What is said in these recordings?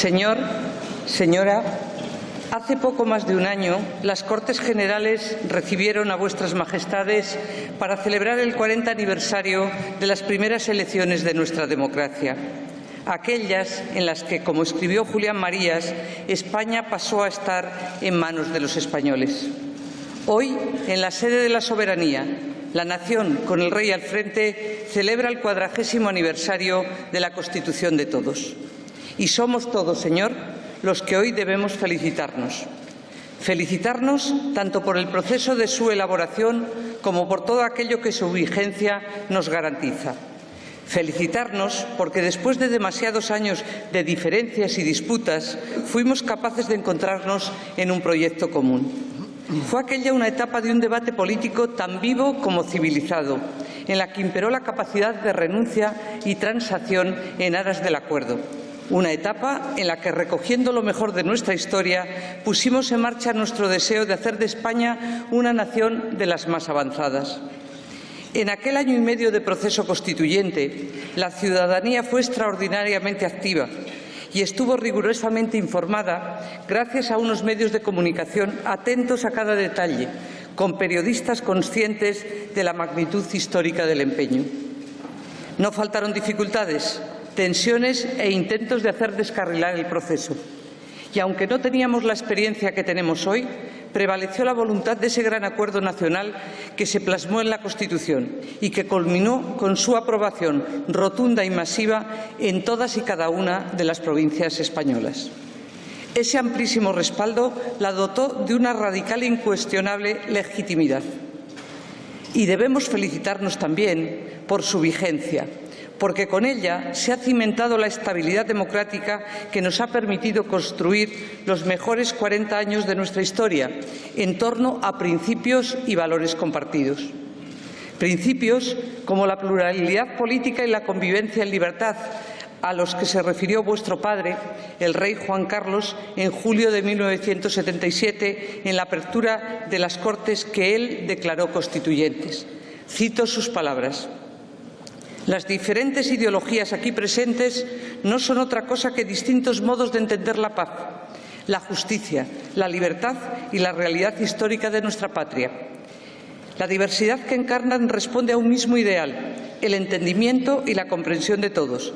Señora, hace poco más de un año, las Cortes Generales recibieron a vuestras majestades para celebrar el 40 aniversario de las primeras elecciones de nuestra democracia, aquellas en las que, como escribió Julián Marías, España pasó a estar en manos de los españoles. Hoy, en la sede de la soberanía, la nación, con el rey al frente, celebra el 40º aniversario de la Constitución de todos. Y somos todos, señor, los que hoy debemos felicitarnos. Felicitarnos tanto por el proceso de su elaboración como por todo aquello que su vigencia nos garantiza. Felicitarnos porque después de demasiados años de diferencias y disputas fuimos capaces de encontrarnos en un proyecto común. Fue aquella una etapa de un debate político tan vivo como civilizado, en la que imperó la capacidad de renuncia y transacción en aras del acuerdo. Una etapa en la que, recogiendo lo mejor de nuestra historia, pusimos en marcha nuestro deseo de hacer de España una nación de las más avanzadas. En aquel año y medio de proceso constituyente, la ciudadanía fue extraordinariamente activa y estuvo rigurosamente informada gracias a unos medios de comunicación atentos a cada detalle, con periodistas conscientes de la magnitud histórica del empeño. No faltaron dificultades, tensiones e intentos de hacer descarrilar el proceso. Y aunque no teníamos la experiencia que tenemos hoy, prevaleció la voluntad de ese gran acuerdo nacional que se plasmó en la Constitución y que culminó con su aprobación rotunda y masiva en todas y cada una de las provincias españolas. Ese amplísimo respaldo la dotó de una radical e incuestionable legitimidad. Y debemos felicitarnos también por su vigencia, porque con ella se ha cimentado la estabilidad democrática que nos ha permitido construir los mejores 40 años de nuestra historia en torno a principios y valores compartidos. Principios como la pluralidad política y la convivencia en libertad, a los que se refirió vuestro padre, el rey Juan Carlos, en julio de 1977, en la apertura de las Cortes que él declaró constituyentes. Cito sus palabras: «Las diferentes ideologías aquí presentes no son otra cosa que distintos modos de entender la paz, la justicia, la libertad y la realidad histórica de nuestra patria. La diversidad que encarnan responde a un mismo ideal, el entendimiento y la comprensión de todos,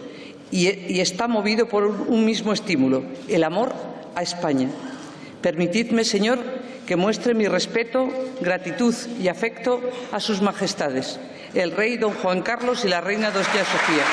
y está movido por un mismo estímulo, el amor a España. Permitidme, señor, que muestre mi respeto, gratitud y afecto a sus majestades, el rey don Juan Carlos y la reina doña Sofía».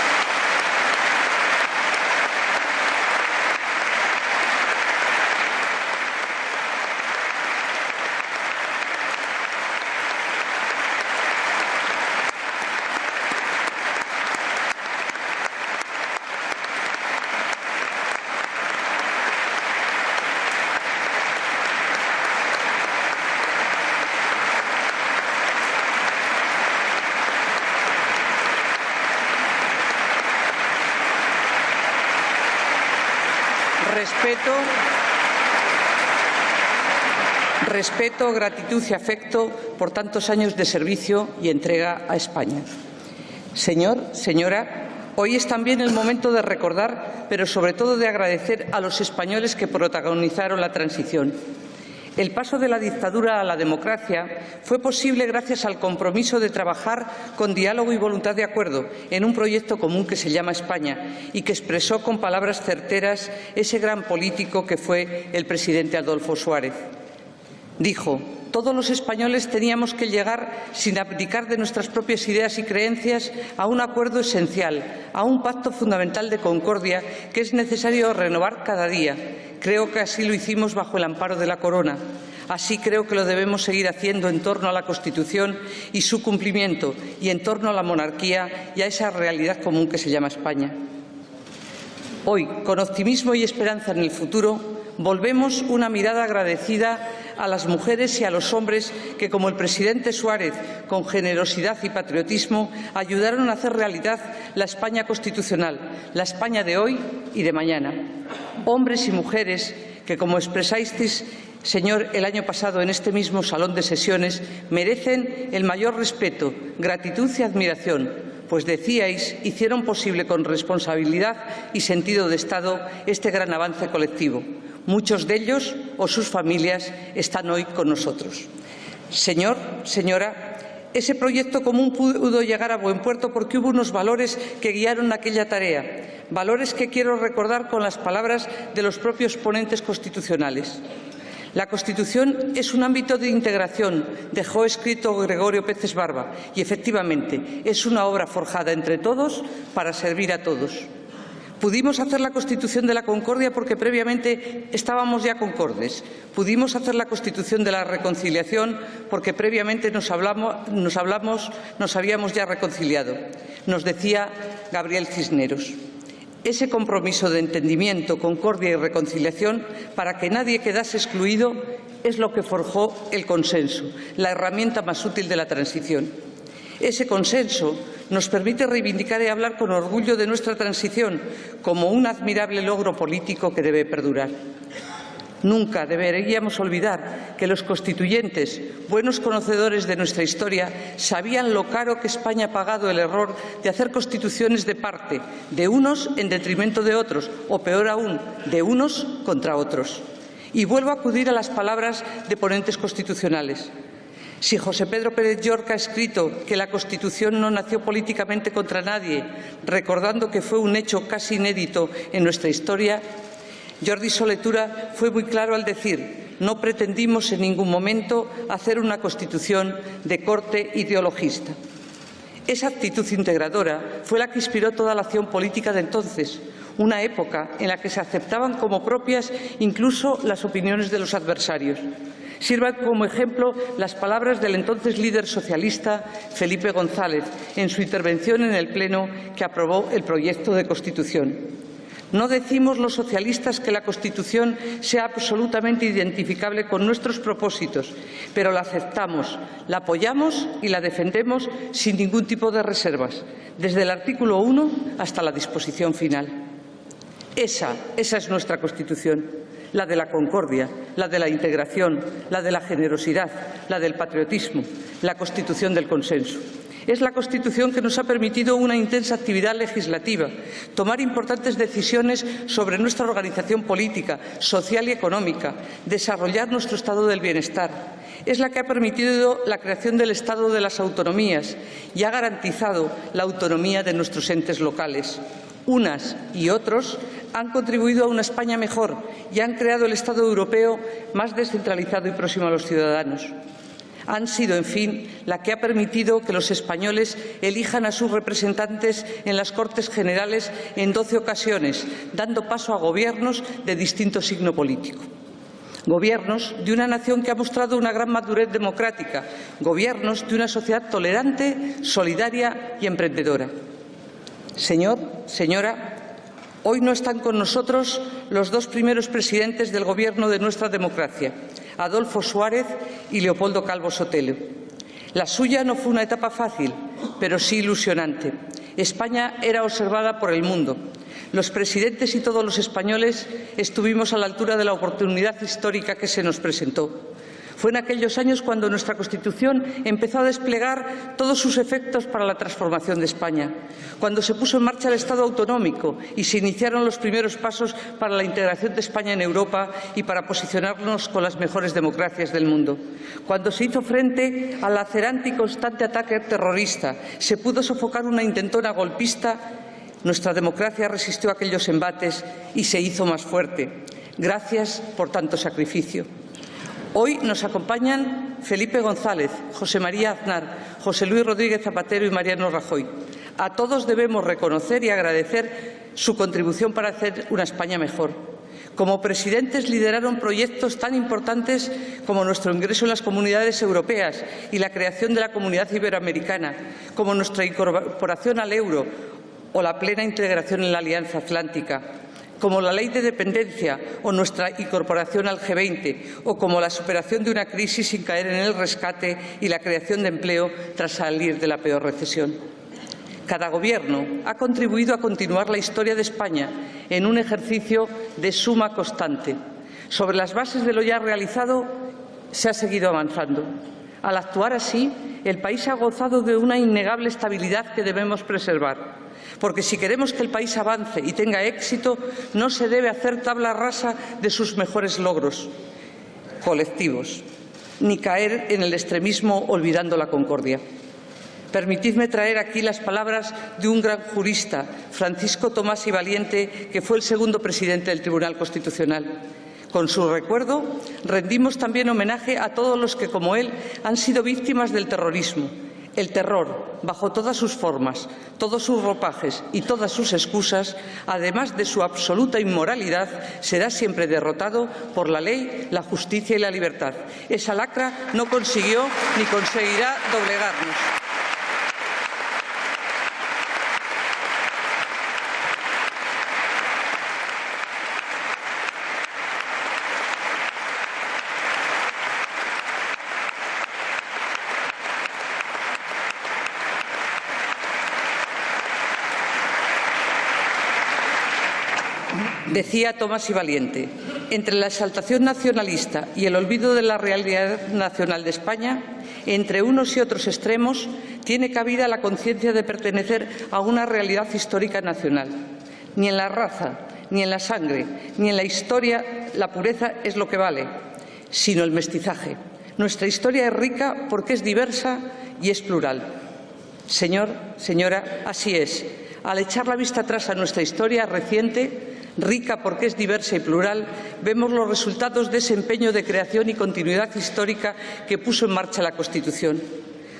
Respeto, gratitud y afecto por tantos años de servicio y entrega a España. Señora, hoy es también el momento de recordar, pero sobre todo de agradecer a los españoles que protagonizaron la transición. El paso de la dictadura a la democracia fue posible gracias al compromiso de trabajar con diálogo y voluntad de acuerdo en un proyecto común que se llama España y que expresó con palabras certeras ese gran político que fue el presidente Adolfo Suárez. Dijo: «Todos los españoles teníamos que llegar, sin abdicar de nuestras propias ideas y creencias, a un acuerdo esencial, a un pacto fundamental de concordia que es necesario renovar cada día. Creo que así lo hicimos bajo el amparo de la Corona. Así creo que lo debemos seguir haciendo en torno a la Constitución y su cumplimiento, y en torno a la monarquía y a esa realidad común que se llama España». Hoy, con optimismo y esperanza en el futuro, volvemos una mirada agradecida a las mujeres y a los hombres que, como el presidente Suárez, con generosidad y patriotismo, ayudaron a hacer realidad la España constitucional, la España de hoy y de mañana. Hombres y mujeres que, como expresasteis, señor, el año pasado en este mismo salón de sesiones, merecen el mayor respeto, gratitud y admiración pues decíais, hicieron posible con responsabilidad y sentido de Estado este gran avance colectivo. Muchos de ellos o sus familias están hoy con nosotros. Señor, señora, ese proyecto común pudo llegar a buen puerto porque hubo unos valores que guiaron aquella tarea, valores que quiero recordar con las palabras de los propios ponentes constitucionales. La Constitución es un ámbito de integración, dejó escrito Gregorio Peces Barba, y efectivamente es una obra forjada entre todos para servir a todos. Pudimos hacer la Constitución de la Concordia porque previamente estábamos ya concordes. Pudimos hacer la Constitución de la Reconciliación porque previamente nos habíamos ya reconciliado. Nos decía Gabriel Cisneros. Ese compromiso de entendimiento, concordia y reconciliación para que nadie quedase excluido es lo que forjó el consenso, la herramienta más útil de la transición. Ese consenso nos permite reivindicar y hablar con orgullo de nuestra transición como un admirable logro político que debe perdurar. Nunca deberíamos olvidar que los constituyentes, buenos conocedores de nuestra historia, sabían lo caro que España ha pagado el error de hacer constituciones de parte, de unos en detrimento de otros, o peor aún, de unos contra otros. Y vuelvo a acudir a las palabras de ponentes constitucionales. Si José Pedro Pérez Llorca ha escrito que la Constitución no nació políticamente contra nadie, recordando que fue un hecho casi inédito en nuestra historia, Jordi Solé Tura fue muy claro al decir: no pretendimos en ningún momento hacer una Constitución de corte ideologista. Esa actitud integradora fue la que inspiró toda la acción política de entonces, una época en la que se aceptaban como propias incluso las opiniones de los adversarios. Sirvan como ejemplo las palabras del entonces líder socialista Felipe González en su intervención en el Pleno que aprobó el proyecto de Constitución. No decimos los socialistas que la Constitución sea absolutamente identificable con nuestros propósitos, pero la aceptamos, la apoyamos y la defendemos sin ningún tipo de reservas, desde el artículo 1 hasta la disposición final. Esa es nuestra Constitución, la de la concordia, la de la integración, la de la generosidad, la del patriotismo, la Constitución del consenso. Es la Constitución que nos ha permitido una intensa actividad legislativa, tomar importantes decisiones sobre nuestra organización política, social y económica, desarrollar nuestro estado del bienestar. Es la que ha permitido la creación del Estado de las autonomías y ha garantizado la autonomía de nuestros entes locales. Unas y otros han contribuido a una España mejor y han creado el Estado europeo más descentralizado y próximo a los ciudadanos. Han sido, en fin, la que ha permitido que los españoles elijan a sus representantes en las Cortes Generales en 12 ocasiones, dando paso a gobiernos de distinto signo político. Gobiernos de una nación que ha mostrado una gran madurez democrática, gobiernos de una sociedad tolerante, solidaria y emprendedora. Señor, señora, hoy no están con nosotros los dos primeros presidentes del Gobierno de nuestra democracia, Adolfo Suárez y Leopoldo Calvo Sotelo. La suya no fue una etapa fácil, pero sí ilusionante. España era observada por el mundo. Los presidentes y todos los españoles estuvimos a la altura de la oportunidad histórica que se nos presentó. Fue en aquellos años cuando nuestra Constitución empezó a desplegar todos sus efectos para la transformación de España, cuando se puso en marcha el Estado autonómico y se iniciaron los primeros pasos para la integración de España en Europa y para posicionarnos con las mejores democracias del mundo, cuando se hizo frente al lacerante y constante ataque terrorista, se pudo sofocar una intentona golpista. Nuestra democracia resistió aquellos embates y se hizo más fuerte. Gracias por tanto sacrificio. Hoy nos acompañan Felipe González, José María Aznar, José Luis Rodríguez Zapatero y Mariano Rajoy. A todos debemos reconocer y agradecer su contribución para hacer una España mejor. Como presidentes lideraron proyectos tan importantes como nuestro ingreso en las comunidades europeas y la creación de la Comunidad Iberoamericana, como nuestra incorporación al euro o la plena integración en la Alianza Atlántica, como la Ley de Dependencia o nuestra incorporación al G20, o como la superación de una crisis sin caer en el rescate y la creación de empleo tras salir de la peor recesión. Cada Gobierno ha contribuido a continuar la historia de España en un ejercicio de suma constante. Sobre las bases de lo ya realizado se ha seguido avanzando. Al actuar así, el país ha gozado de una innegable estabilidad que debemos preservar, porque si queremos que el país avance y tenga éxito, no se debe hacer tabla rasa de sus mejores logros colectivos, ni caer en el extremismo olvidando la concordia. Permitidme traer aquí las palabras de un gran jurista, Francisco Tomás y Valiente, que fue el segundo presidente del Tribunal Constitucional. Con su recuerdo, rendimos también homenaje a todos los que, como él, han sido víctimas del terrorismo. El terror, bajo todas sus formas, todos sus ropajes y todas sus excusas, además de su absoluta inmoralidad, será siempre derrotado por la ley, la justicia y la libertad. Esa lacra no consiguió ni conseguirá doblegarnos. Decía Tomás y Valiente, entre la exaltación nacionalista y el olvido de la realidad nacional de España, entre unos y otros extremos, tiene cabida la conciencia de pertenecer a una realidad histórica nacional. Ni en la raza, ni en la sangre, ni en la historia la pureza es lo que vale, sino el mestizaje. Nuestra historia es rica porque es diversa y es plural. Señor, señora, así es. Al echar la vista atrás a nuestra historia reciente, rica porque es diversa y plural, vemos los resultados de ese empeño de creación y continuidad histórica que puso en marcha la Constitución.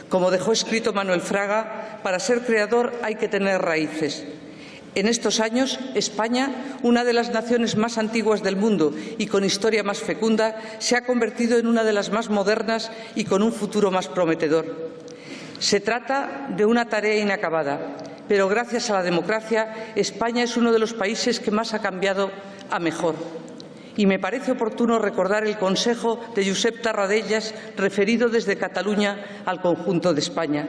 Como dejó escrito Manuel Fraga, para ser creador hay que tener raíces. En estos años, España, una de las naciones más antiguas del mundo y con historia más fecunda, se ha convertido en una de las más modernas y con un futuro más prometedor. Se trata de una tarea inacabada, pero gracias a la democracia, España es uno de los países que más ha cambiado a mejor. Y me parece oportuno recordar el consejo de Josep Tarradellas referido desde Cataluña al conjunto de España.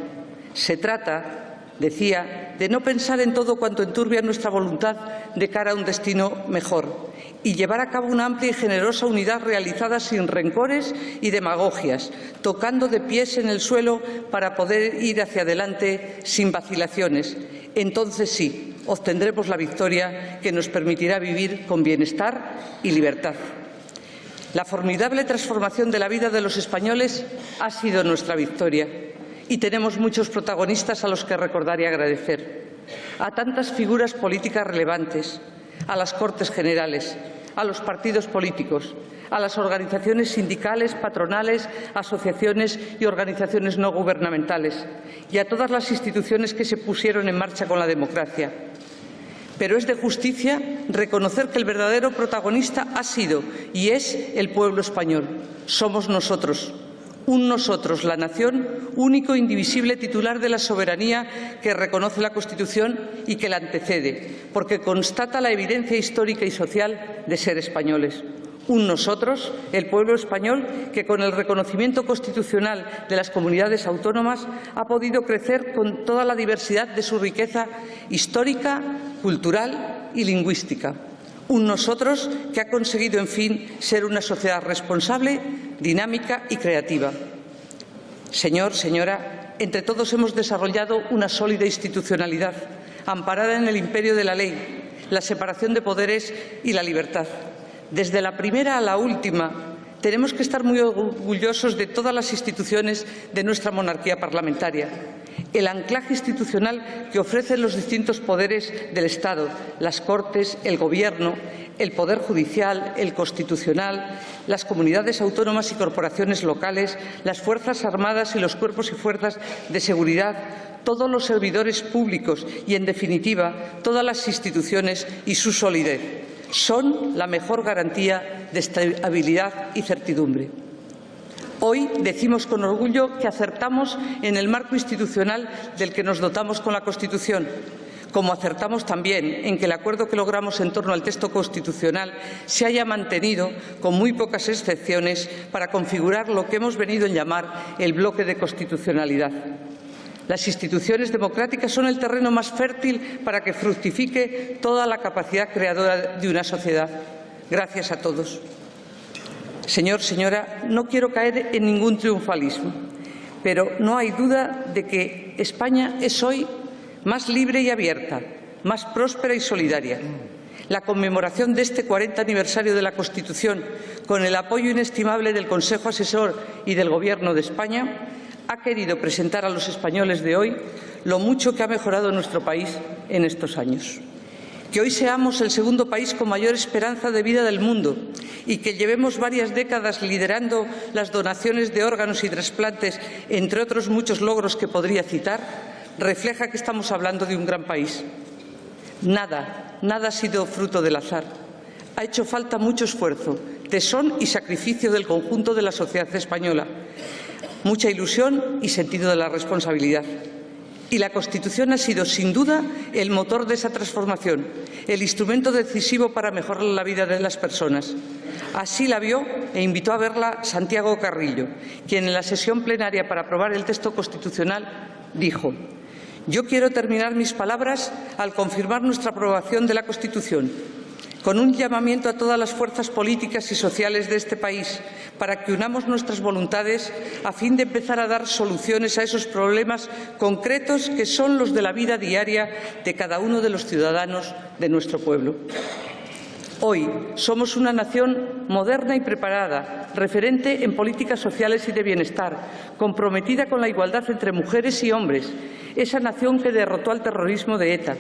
Se trata, decía, de no pensar en todo cuanto enturbia nuestra voluntad de cara a un destino mejor y llevar a cabo una amplia y generosa unidad realizada sin rencores y demagogias, tocando de pies en el suelo para poder ir hacia adelante sin vacilaciones. Entonces sí, obtendremos la victoria que nos permitirá vivir con bienestar y libertad. La formidable transformación de la vida de los españoles ha sido nuestra victoria y tenemos muchos protagonistas a los que recordar y agradecer. A tantas figuras políticas relevantes, a las Cortes Generales, a los partidos políticos, a las organizaciones sindicales, patronales, asociaciones y organizaciones no gubernamentales y a todas las instituciones que se pusieron en marcha con la democracia. Pero es de justicia reconocer que el verdadero protagonista ha sido y es el pueblo español. Somos nosotros. Un nosotros, la nación, único e indivisible titular de la soberanía que reconoce la Constitución y que la antecede, porque constata la evidencia histórica y social de ser españoles. Un nosotros, el pueblo español, que con el reconocimiento constitucional de las comunidades autónomas ha podido crecer con toda la diversidad de su riqueza histórica, cultural y lingüística. Un nosotros que ha conseguido, en fin, ser una sociedad responsable, dinámica y creativa. Señor, señora, entre todos hemos desarrollado una sólida institucionalidad, amparada en el imperio de la ley, la separación de poderes y la libertad. Desde la primera a la última, tenemos que estar muy orgullosos de todas las instituciones de nuestra monarquía parlamentaria. El anclaje institucional que ofrecen los distintos poderes del Estado, las Cortes, el Gobierno, el Poder Judicial, el Constitucional, las comunidades autónomas y corporaciones locales, las Fuerzas Armadas y los cuerpos y fuerzas de seguridad, todos los servidores públicos y, en definitiva, todas las instituciones y su solidez son la mejor garantía de estabilidad y certidumbre. Hoy decimos con orgullo que acertamos en el marco institucional del que nos dotamos con la Constitución, como acertamos también en que el acuerdo que logramos en torno al texto constitucional se haya mantenido, con muy pocas excepciones, para configurar lo que hemos venido a llamar el bloque de constitucionalidad. Las instituciones democráticas son el terreno más fértil para que fructifique toda la capacidad creadora de una sociedad. Gracias a todos. Señor, señora, no quiero caer en ningún triunfalismo. pero no hay duda de que España es hoy más libre y abierta, más próspera y solidaria. La conmemoración de este 40 aniversario de la Constitución, con el apoyo inestimable del Consejo Asesor y del Gobierno de España, ha querido presentar a los españoles de hoy lo mucho que ha mejorado nuestro país en estos años. Que hoy seamos el segundo país con mayor esperanza de vida del mundo y que llevemos varias décadas liderando las donaciones de órganos y trasplantes, entre otros muchos logros que podría citar, refleja que estamos hablando de un gran país. Nada ha sido fruto del azar. Ha hecho falta mucho esfuerzo, tesón y sacrificio del conjunto de la sociedad española, mucha ilusión y sentido de la responsabilidad. Y la Constitución ha sido, sin duda, el motor de esa transformación, el instrumento decisivo para mejorar la vida de las personas. Así la vio e invitó a verla Santiago Carrillo, quien en la sesión plenaria para aprobar el texto constitucional dijo: «Yo quiero terminar mis palabras al confirmar nuestra aprobación de la Constitución, con un llamamiento a todas las fuerzas políticas y sociales de este país para que unamos nuestras voluntades a fin de empezar a dar soluciones a esos problemas concretos que son los de la vida diaria de cada uno de los ciudadanos de nuestro pueblo». Hoy somos una nación moderna y preparada, referente en políticas sociales y de bienestar, comprometida con la igualdad entre mujeres y hombres, esa nación que derrotó al terrorismo de ETA.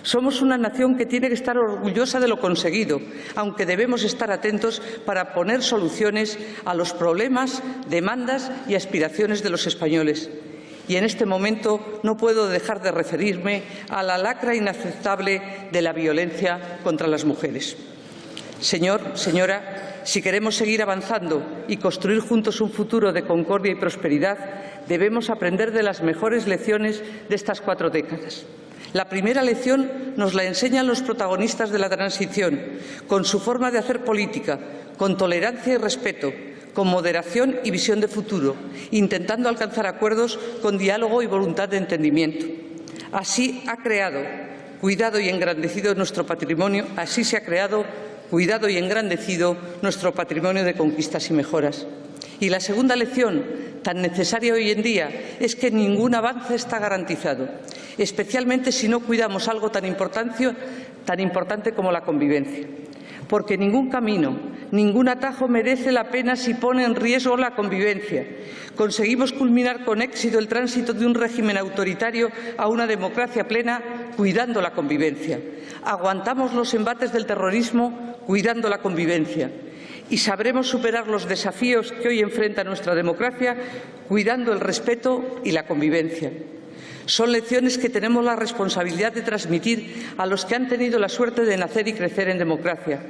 Somos una nación que tiene que estar orgullosa de lo conseguido, aunque debemos estar atentos para poner soluciones a los problemas, demandas y aspiraciones de los españoles. Y en este momento no puedo dejar de referirme a la lacra inaceptable de la violencia contra las mujeres. Señora, si queremos seguir avanzando y construir juntos un futuro de concordia y prosperidad, debemos aprender de las mejores lecciones de estas 4 décadas. La primera lección nos la enseñan los protagonistas de la transición, con su forma de hacer política, con tolerancia y respeto, con moderación y visión de futuro, intentando alcanzar acuerdos con diálogo y voluntad de entendimiento. Así se ha creado, cuidado y engrandecido nuestro patrimonio de conquistas y mejoras. Y la segunda lección, tan necesaria hoy en día, es que ningún avance está garantizado, especialmente si no cuidamos algo tan importante como la convivencia. Porque ningún camino, ningún atajo merece la pena si pone en riesgo la convivencia. Conseguimos culminar con éxito el tránsito de un régimen autoritario a una democracia plena cuidando la convivencia. Aguantamos los embates del terrorismo cuidando la convivencia. Y sabremos superar los desafíos que hoy enfrenta nuestra democracia cuidando el respeto y la convivencia. Son lecciones que tenemos la responsabilidad de transmitir a los que han tenido la suerte de nacer y crecer en democracia.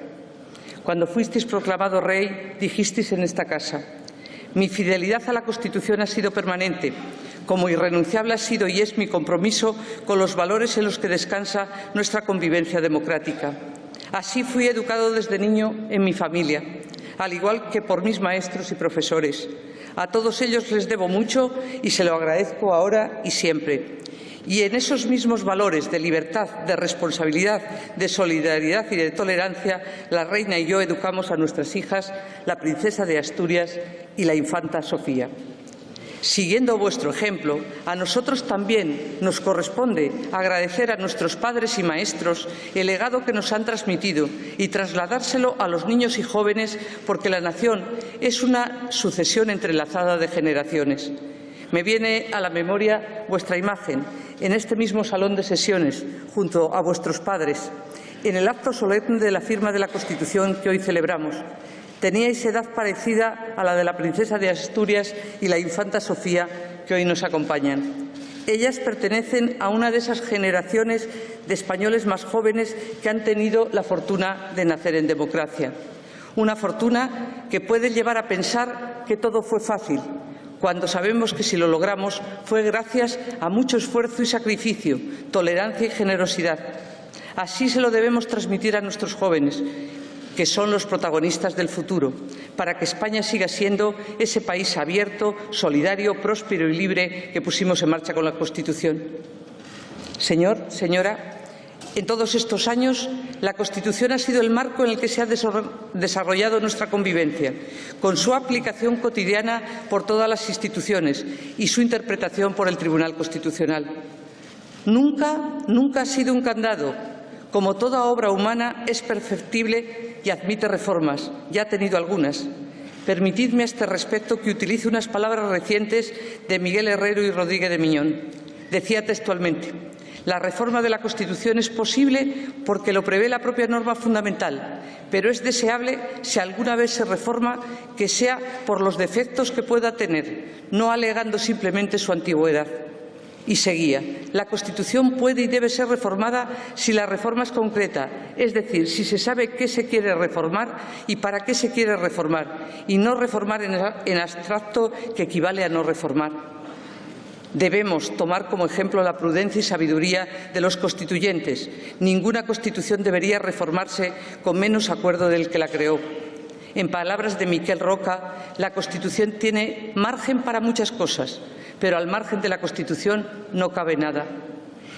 Cuando fuisteis proclamado rey, dijisteis en esta casa: «Mi fidelidad a la Constitución ha sido permanente, como irrenunciable ha sido y es mi compromiso con los valores en los que descansa nuestra convivencia democrática». Así fui educado desde niño en mi familia, al igual que por mis maestros y profesores. A todos ellos les debo mucho y se lo agradezco ahora y siempre. Y en esos mismos valores de libertad, de responsabilidad, de solidaridad y de tolerancia, la reina y yo educamos a nuestras hijas, la princesa de Asturias y la infanta Sofía. Siguiendo vuestro ejemplo, a nosotros también nos corresponde agradecer a nuestros padres y maestros el legado que nos han transmitido y trasladárselo a los niños y jóvenes, porque la nación es una sucesión entrelazada de generaciones. Me viene a la memoria vuestra imagen en este mismo salón de sesiones, junto a vuestros padres, en el acto solemne de la firma de la Constitución que hoy celebramos. Teníais edad parecida a la de la princesa de Asturias y la infanta Sofía, que hoy nos acompañan. Ellas pertenecen a una de esas generaciones de españoles más jóvenes que han tenido la fortuna de nacer en democracia. Una fortuna que puede llevar a pensar que todo fue fácil, cuando sabemos que si lo logramos fue gracias a mucho esfuerzo y sacrificio, tolerancia y generosidad. Así se lo debemos transmitir a nuestros jóvenes, que son los protagonistas del futuro, para que España siga siendo ese país abierto, solidario, próspero y libre que pusimos en marcha con la Constitución. Señora, en todos estos años La Constitución ha sido el marco en el que se ha desarrollado nuestra convivencia, con su aplicación cotidiana por todas las instituciones y su interpretación por el Tribunal Constitucional. Nunca ha sido un candado. Como toda obra humana, es perfectible y admite reformas. Ya ha tenido algunas. Permitidme a este respecto que utilice unas palabras recientes de Miguel Herrero y Rodríguez de Miñón. Decía textualmente: la reforma de la Constitución es posible porque lo prevé la propia norma fundamental, pero es deseable, si alguna vez se reforma, que sea por los defectos que pueda tener, no alegando simplemente su antigüedad. Y seguía: la Constitución puede y debe ser reformada si la reforma es concreta, es decir, si se sabe qué se quiere reformar y para qué se quiere reformar, y no reformar en abstracto, que equivale a no reformar. Debemos tomar como ejemplo la prudencia y sabiduría de los constituyentes. Ninguna Constitución debería reformarse con menos acuerdo del que la creó. En palabras de Miquel Roca, la Constitución tiene margen para muchas cosas, pero al margen de la Constitución no cabe nada.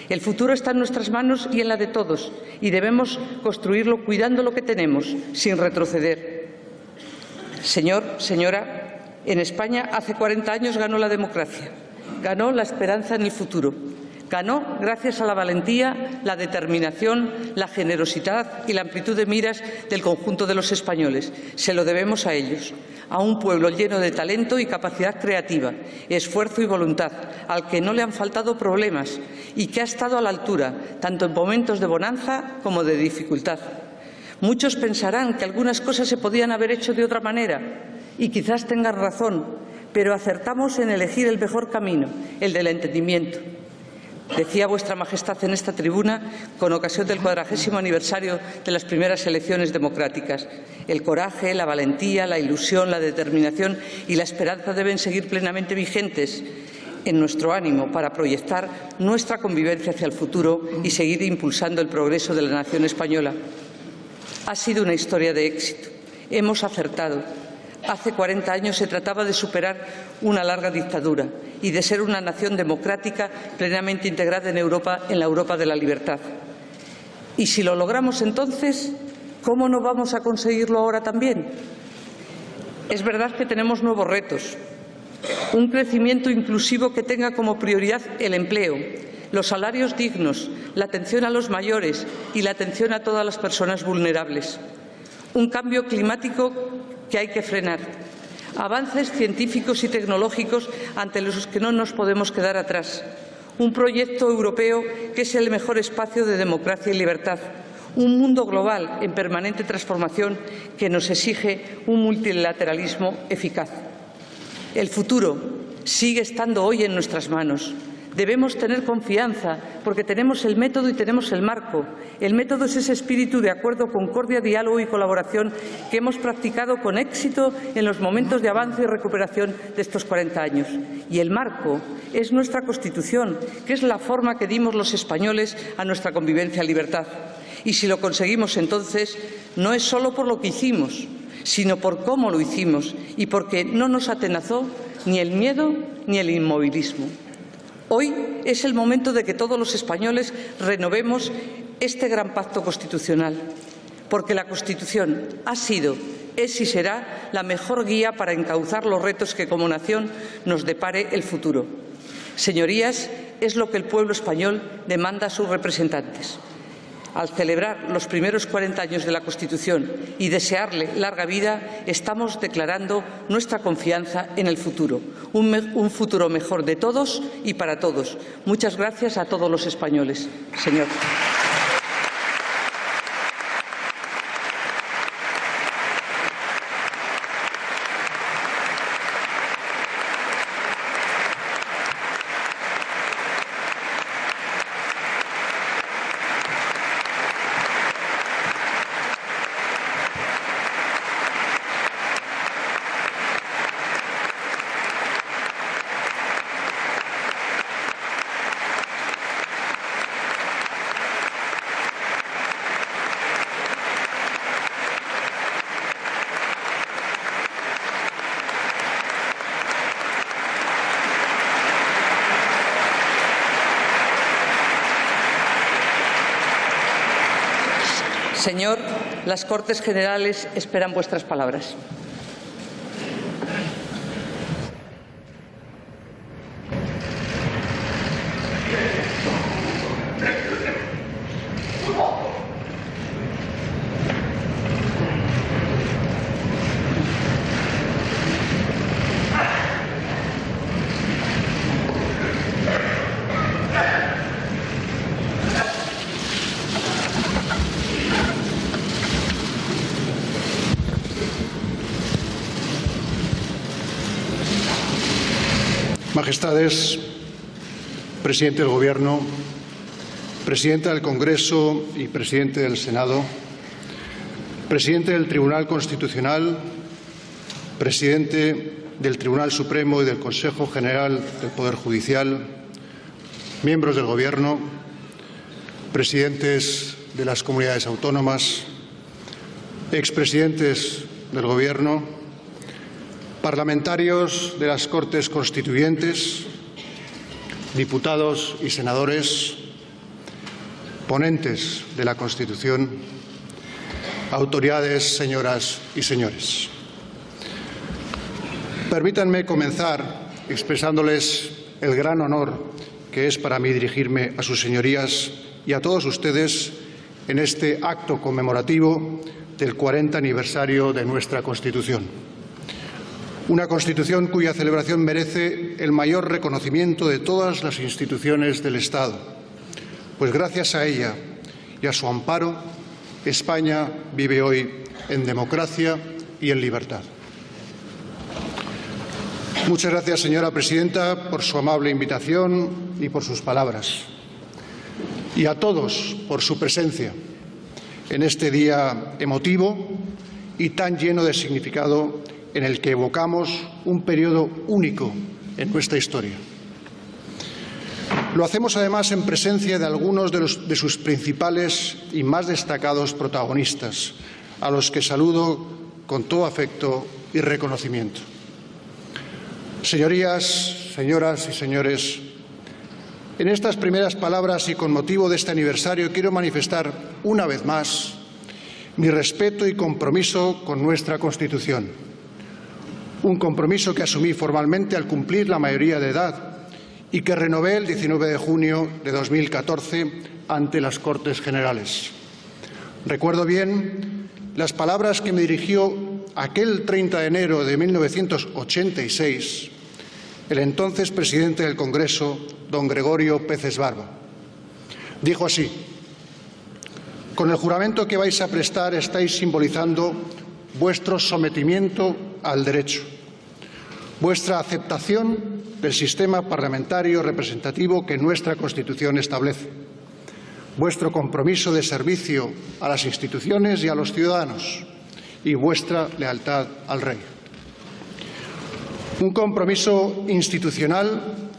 El futuro está en nuestras manos y en la de todos, y debemos construirlo cuidando lo que tenemos, sin retroceder. Señora, en España hace 40 años ganó la democracia, ganó la esperanza en el futuro. Ganó gracias a la valentía, la determinación, la generosidad y la amplitud de miras del conjunto de los españoles. Se lo debemos a ellos, a un pueblo lleno de talento y capacidad creativa, esfuerzo y voluntad, al que no le han faltado problemas y que ha estado a la altura, tanto en momentos de bonanza como de dificultad. Muchos pensarán que algunas cosas se podían haber hecho de otra manera, y quizás tengan razón, pero acertamos en elegir el mejor camino, el del entendimiento. Decía Vuestra Majestad en esta tribuna, con ocasión del 40º aniversario de las primeras elecciones democráticas: el coraje, la valentía, la ilusión, la determinación y la esperanza deben seguir plenamente vigentes en nuestro ánimo para proyectar nuestra convivencia hacia el futuro y seguir impulsando el progreso de la nación española. Ha sido una historia de éxito. Hemos acertado. Hace 40 años se trataba de superar una larga dictadura y de ser una nación democrática plenamente integrada en Europa, en la Europa de la libertad. Y si lo logramos entonces, ¿cómo no vamos a conseguirlo ahora también? Es verdad que tenemos nuevos retos. Un crecimiento inclusivo que tenga como prioridad el empleo, los salarios dignos, la atención a los mayores y la atención a todas las personas vulnerables. Un cambio climático que hay que frenar. Avances científicos y tecnológicos ante los que no nos podemos quedar atrás. Un proyecto europeo que es el mejor espacio de democracia y libertad. Un mundo global en permanente transformación que nos exige un multilateralismo eficaz. El futuro sigue estando hoy en nuestras manos. Debemos tener confianza porque tenemos el método y tenemos el marco. El método es ese espíritu de acuerdo, concordia, diálogo y colaboración que hemos practicado con éxito en los momentos de avance y recuperación de estos 40 años. Y el marco es nuestra Constitución, que es la forma que dimos los españoles a nuestra convivencia en libertad. Y si lo conseguimos entonces, no es solo por lo que hicimos, sino por cómo lo hicimos y porque no nos atenazó ni el miedo ni el inmovilismo. Hoy es el momento de que todos los españoles renovemos este gran pacto constitucional, porque la Constitución ha sido, es y será la mejor guía para encauzar los retos que como nación nos depare el futuro. Señorías, es lo que el pueblo español demanda a sus representantes. Al celebrar los primeros 40 años de la Constitución y desearle larga vida, estamos declarando nuestra confianza en el futuro, un futuro mejor de todos y para todos. Muchas gracias a todos los españoles. Señor. Señor, las Cortes Generales esperan vuestras palabras. Majestades, Presidente del Gobierno, Presidenta del Congreso y Presidente del Senado, Presidente del Tribunal Constitucional, Presidente del Tribunal Supremo y del Consejo General del Poder Judicial, miembros del Gobierno, presidentes de las comunidades autónomas, expresidentes del Gobierno, parlamentarios de las Cortes Constituyentes, diputados y senadores, ponentes de la Constitución, autoridades, señoras y señores. Permítanme comenzar expresándoles el gran honor que es para mí dirigirme a sus señorías y a todos ustedes en este acto conmemorativo del 40 aniversario de nuestra Constitución. Una Constitución cuya celebración merece el mayor reconocimiento de todas las instituciones del Estado, pues gracias a ella y a su amparo, España vive hoy en democracia y en libertad. Muchas gracias, señora presidenta, por su amable invitación y por sus palabras. Y a todos por su presencia en este día emotivo y tan lleno de significado en el que evocamos un periodo único en nuestra historia. Lo hacemos además en presencia de algunos de sus principales y más destacados protagonistas, a los que saludo con todo afecto y reconocimiento. Señorías, señoras y señores, en estas primeras palabras y con motivo de este aniversario quiero manifestar una vez más mi respeto y compromiso con nuestra Constitución. Un compromiso que asumí formalmente al cumplir la mayoría de edad y que renové el 19 de junio de 2014 ante las Cortes Generales. Recuerdo bien las palabras que me dirigió aquel 30 de enero de 1986 el entonces presidente del Congreso, don Gregorio Peces Barba. Dijo así: con el juramento que vais a prestar estáis simbolizando vuestro sometimiento al derecho, vuestra aceptación del sistema parlamentario representativo que nuestra Constitución establece, vuestro compromiso de servicio a las instituciones y a los ciudadanos y vuestra lealtad al Rey. Un compromiso institucional,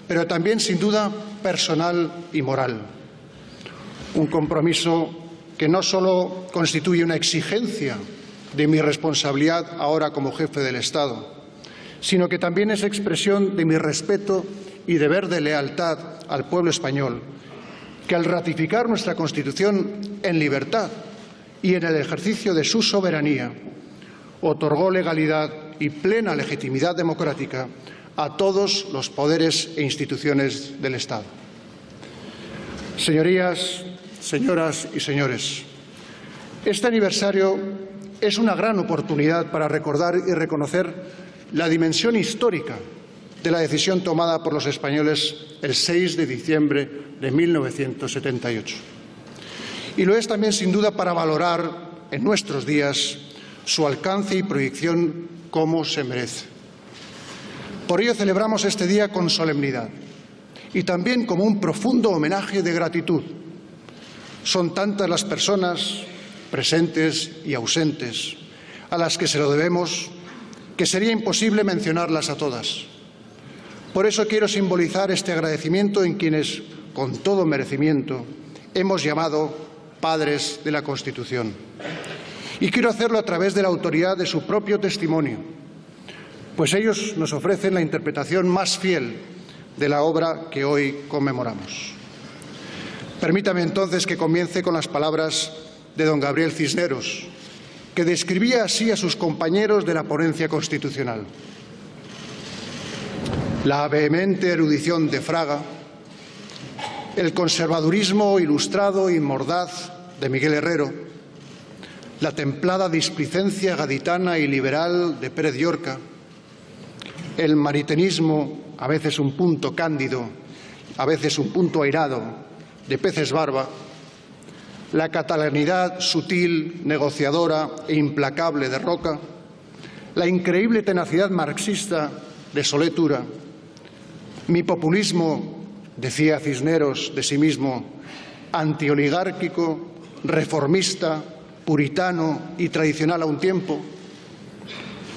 pero también, sin duda, personal y moral. Un compromiso que no solo constituye una exigencia de mi responsabilidad ahora como jefe del Estado, sino que también es expresión de mi respeto y deber de lealtad al pueblo español, que al ratificar nuestra Constitución en libertad y en el ejercicio de su soberanía, otorgó legalidad y plena legitimidad democrática a todos los poderes e instituciones del Estado. Señorías, señoras y señores, este aniversario es una gran oportunidad para recordar y reconocer la dimensión histórica de la decisión tomada por los españoles el 6 de diciembre de 1978. Y lo es también, sin duda, para valorar en nuestros días su alcance y proyección como se merece. Por ello celebramos este día con solemnidad y también como un profundo homenaje de gratitud. Son tantas las personas presentes y ausentes a las que se lo debemos, que sería imposible mencionarlas a todas. Por eso quiero simbolizar este agradecimiento en quienes, con todo merecimiento, hemos llamado padres de la Constitución. Y quiero hacerlo a través de la autoridad de su propio testimonio, pues ellos nos ofrecen la interpretación más fiel de la obra que hoy conmemoramos. Permítame entonces que comience con las palabras de don Gabriel Cisneros, que describía así a sus compañeros de la ponencia constitucional. La vehemente erudición de Fraga, el conservadurismo ilustrado y mordaz de Miguel Herrero, la templada displicencia gaditana y liberal de Pérez Llorca, el maritenismo, a veces un punto cándido, a veces un punto airado, de Peces Barba, la catalanidad sutil, negociadora e implacable de Roca, la increíble tenacidad marxista de Solé Tura, mi populismo, decía Cisneros de sí mismo, antioligárquico, reformista, puritano y tradicional a un tiempo,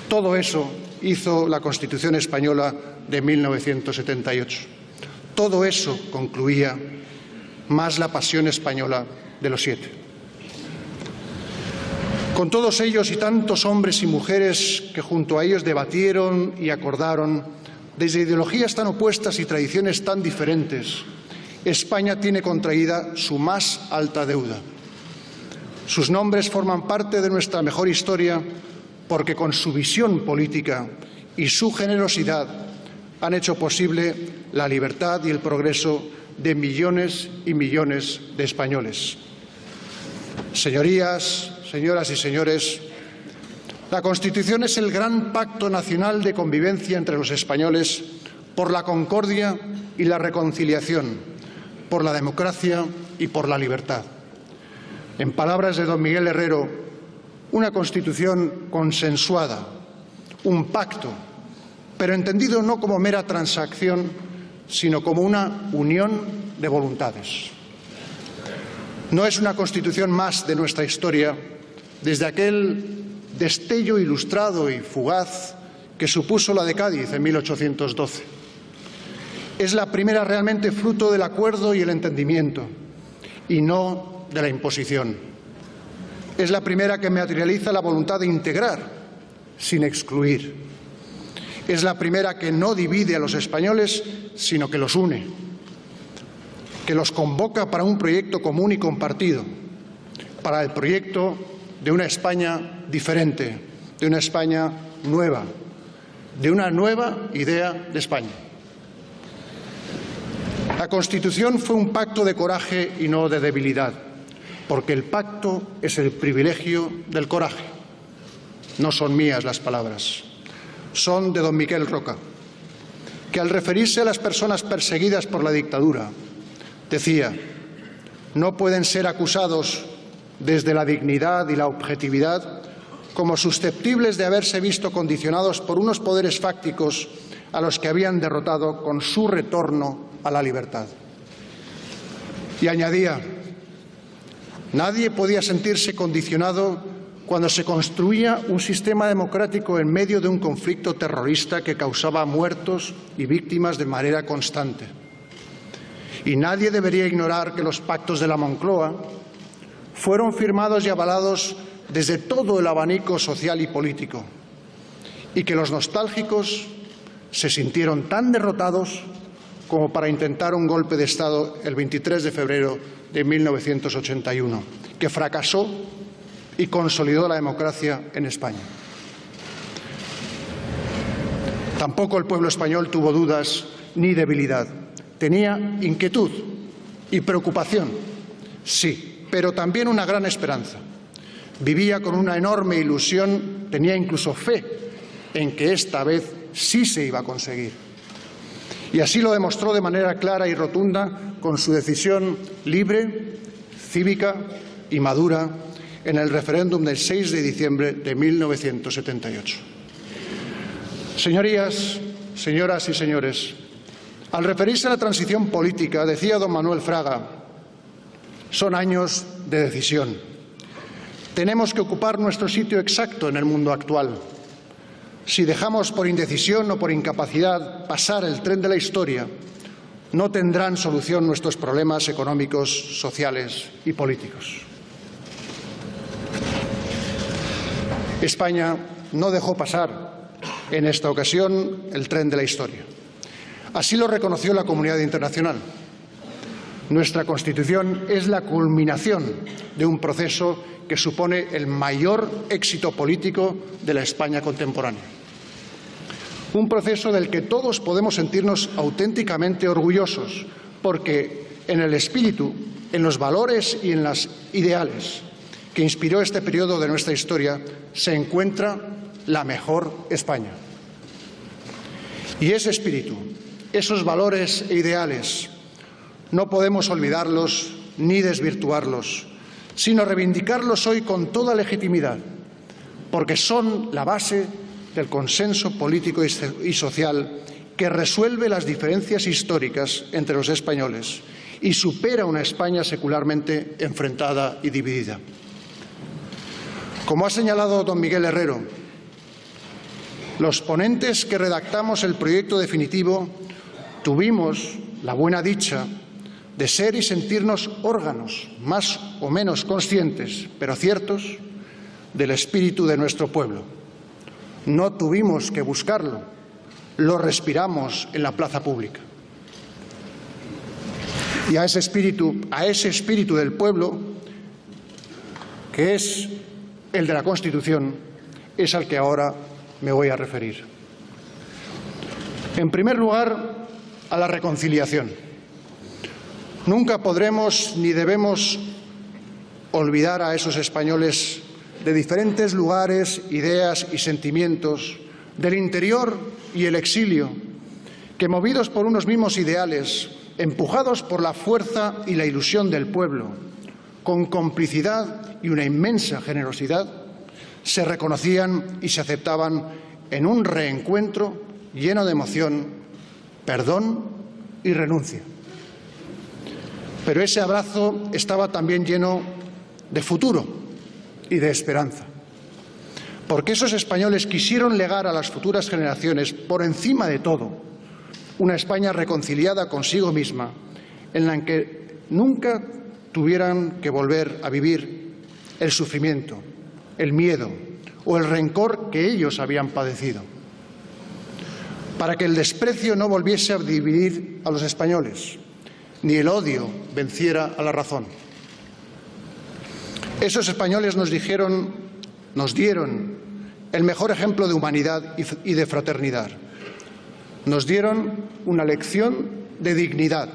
todo eso hizo la Constitución española de 1978. Todo eso concluía, más la pasión española de los 7. Con todos ellos y tantos hombres y mujeres que junto a ellos debatieron y acordaron, desde ideologías tan opuestas y tradiciones tan diferentes, España tiene contraída su más alta deuda. Sus nombres forman parte de nuestra mejor historia porque con su visión política y su generosidad han hecho posible la libertad y el progreso de millones y millones de españoles. Señorías, señoras y señores, la Constitución es el gran pacto nacional de convivencia entre los españoles por la concordia y la reconciliación, por la democracia y por la libertad. En palabras de don Miguel Herrero, una Constitución consensuada, un pacto, pero entendido no como mera transacción, sino como una unión de voluntades. No es una Constitución más de nuestra historia desde aquel destello ilustrado y fugaz que supuso la de Cádiz en 1812. Es la primera realmente fruto del acuerdo y el entendimiento, y no de la imposición. Es la primera que materializa la voluntad de integrar, sin excluir. Es la primera que no divide a los españoles, sino que los une, que los convoca para un proyecto común y compartido, para el proyecto de una España diferente, de una España nueva, de una nueva idea de España. La Constitución fue un pacto de coraje y no de debilidad, porque el pacto es el privilegio del coraje. No son mías las palabras, son de don Miquel Roca, que al referirse a las personas perseguidas por la dictadura, decía: no pueden ser acusados desde la dignidad y la objetividad como susceptibles de haberse visto condicionados por unos poderes fácticos a los que habían derrotado con su retorno a la libertad. Y añadía: nadie podía sentirse condicionado cuando se construía un sistema democrático en medio de un conflicto terrorista que causaba muertos y víctimas de manera constante. Y nadie debería ignorar que los pactos de la Moncloa fueron firmados y avalados desde todo el abanico social y político, y que los nostálgicos se sintieron tan derrotados como para intentar un golpe de Estado el 23 de febrero de 1981, que fracasó y consolidó la democracia en España. Tampoco el pueblo español tuvo dudas ni debilidad. Tenía inquietud y preocupación, sí, pero también una gran esperanza. Vivía con una enorme ilusión, tenía incluso fe en que esta vez sí se iba a conseguir. Y así lo demostró de manera clara y rotunda con su decisión libre, cívica y madura en el referéndum del 6 de diciembre de 1978. Señorías, señoras y señores, al referirse a la transición política, decía don Manuel Fraga: son años de decisión. Tenemos que ocupar nuestro sitio exacto en el mundo actual. Si dejamos por indecisión o por incapacidad pasar el tren de la historia, no tendrán solución nuestros problemas económicos, sociales y políticos. España no dejó pasar en esta ocasión el tren de la historia. Así lo reconoció la comunidad internacional. Nuestra Constitución es la culminación de un proceso que supone el mayor éxito político de la España contemporánea. Un proceso del que todos podemos sentirnos auténticamente orgullosos, porque en el espíritu, en los valores y en los ideales que inspiró este periodo de nuestra historia se encuentra la mejor España. Y ese espíritu, esos valores e ideales, no podemos olvidarlos ni desvirtuarlos, sino reivindicarlos hoy con toda legitimidad, porque son la base del consenso político y social que resuelve las diferencias históricas entre los españoles y supera una España secularmente enfrentada y dividida. Como ha señalado don Miguel Herrero, los ponentes que redactamos el proyecto definitivo tuvimos la buena dicha de ser y sentirnos órganos más o menos conscientes, pero ciertos, del espíritu de nuestro pueblo. No tuvimos que buscarlo, lo respiramos en la plaza pública. Y a ese espíritu del pueblo, que es el de la Constitución, es al que ahora me voy a referir. En primer lugar, a la reconciliación. Nunca podremos ni debemos olvidar a esos españoles de diferentes lugares, ideas y sentimientos, del interior y el exilio, que movidos por unos mismos ideales, empujados por la fuerza y la ilusión del pueblo, con complicidad y una inmensa generosidad, se reconocían y se aceptaban en un reencuentro lleno de emoción, perdón y renuncia. Pero ese abrazo estaba también lleno de futuro y de esperanza, porque esos españoles quisieron legar a las futuras generaciones, por encima de todo, una España reconciliada consigo misma, en la que nunca tuvieran que volver a vivir el sufrimiento, el miedo o el rencor que ellos habían padecido, para que el desprecio no volviese a dividir a los españoles, ni el odio venciera a la razón. Esos españoles nos dieron el mejor ejemplo de humanidad y de fraternidad. Nos dieron una lección de dignidad.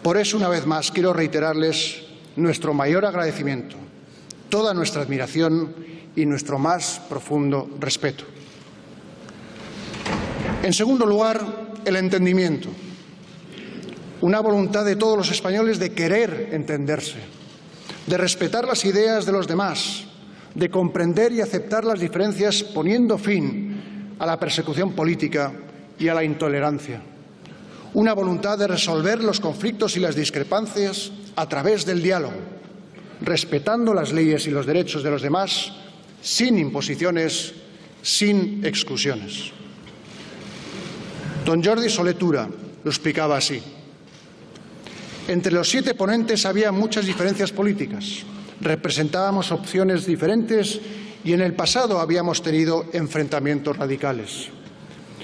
Por eso, una vez más, quiero reiterarles nuestro mayor agradecimiento, toda nuestra admiración y nuestro más profundo respeto. En segundo lugar, el entendimiento. Una voluntad de todos los españoles de querer entenderse, de respetar las ideas de los demás, de comprender y aceptar las diferencias, poniendo fin a la persecución política y a la intolerancia. Una voluntad de resolver los conflictos y las discrepancias a través del diálogo, respetando las leyes y los derechos de los demás, sin imposiciones, sin exclusiones. Don Jordi Solé Tura lo explicaba así. Entre los 7 ponentes había muchas diferencias políticas. Representábamos opciones diferentes y en el pasado habíamos tenido enfrentamientos radicales.